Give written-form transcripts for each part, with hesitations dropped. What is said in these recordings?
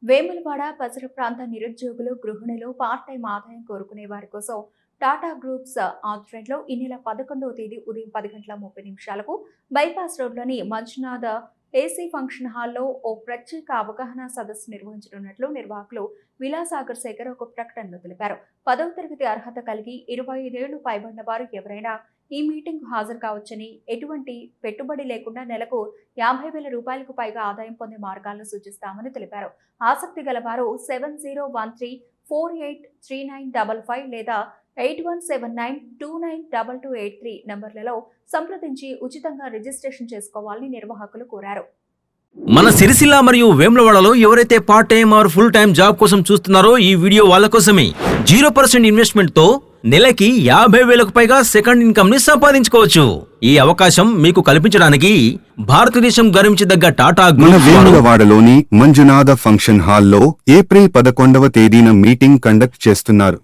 వేములవాడ పరిసర ప్రాంత నిరుద్యోగులు, గృహిణులు పార్ట్ టైం ఆదాయం కోరుకునే వారి కోసం టాటా గ్రూప్స్ ఆధ్వర్యంలో ఈ నెల 11వ తేదీ ఉదయం 10:30 బైపాస్ రోడ్లోని మంజునాథ ఏసీ ఫంక్షన్ హాల్లో ఓ ప్రత్యేక అవగాహన సదస్సు నిర్వహించనున్నట్లు నిర్వాహకులు విలాసాగర్ శేఖర్ ఒక ప్రకటనలో తెలిపారు. 10వ తరగతి అర్హత కలిగి 25 ఏళ్లు పైబడిన వారు ఎవరైనా ఈ మీటింగ్ హాజరు కావచ్చని, ఎటువంటి పెట్టుబడి లేకుండా నెలకు 50,000 రూపాయలకు పైగా ఆదాయం పొందే మార్గాలను సూచిస్తామని తెలిపారు. ఆసక్తి గలవారు 7013483955 లేదా 8179292283 నంబర్లలో సంప్రదించి ఉచితంగా రిజిస్ట్రేషన్ చేసుకోవాలని నిర్వాహకులు కోరారు. మన సిరిసిల్ల మరియు వేములవాడలో ఎవరైతే part time or full time job కోసం చూస్తున్నారో ఈ వీడియో వాళ్ళ కోసమే. 0% ఇన్వెస్ట్మెంట్ తో నెలకి 50,000కు పైగా సెకండ్ ఇన్కమ్ ని సంపాదించుకోవచ్చు. ఈ అవకాశం మీకు కల్పించడానికి భారతదేశం గర్వించదగ్గ టాటా గ్రూప్ వేములవాడలోని మంజునాథ ఫంక్షన్ హాల్లో ఏప్రిల్ 11వ తేదీన మీటింగ్ కండక్ట్ చేస్తున్నారు.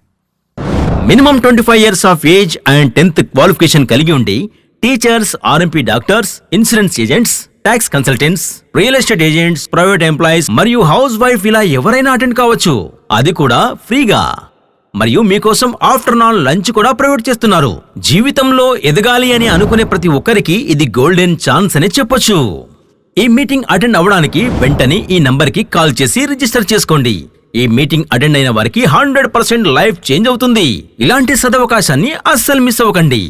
Minimum 25 years of age and 10th qualification కలిగి ఉండి teachers, RMP doctors, insurance agents, tax consultants, real estate agents, private employees మరియు హౌస్ వైఫ్ ఇలా ఎవరైనా అటెండ్ కావచ్చు. అది కూడా ఫ్రీగా. మరియు మీకోసం ఆఫ్టర్నూన్ లంచ్ కూడా ప్రొవైడ్ చేస్తున్నారు. జీవితంలో ఎదగాలి అని అనుకునే ప్రతి ఒక్కరికి ఇది గోల్డెన్ ఛాన్స్ అని చెప్పొచ్చు. ఈ మీటింగ్ అటెండ్ అవ్వడానికి వెంటనే ఈ నంబర్కి కాల్ చేసి రిజిస్టర్ చేసుకోండి. ఈ మీటింగ్ అటెండ్ అయిన వారికి 100% లైఫ్ చేంజ్ అవుతుంది. ఇలాంటి సదవకాశాన్ని అస్సలు మిస్ అవ్వకండి.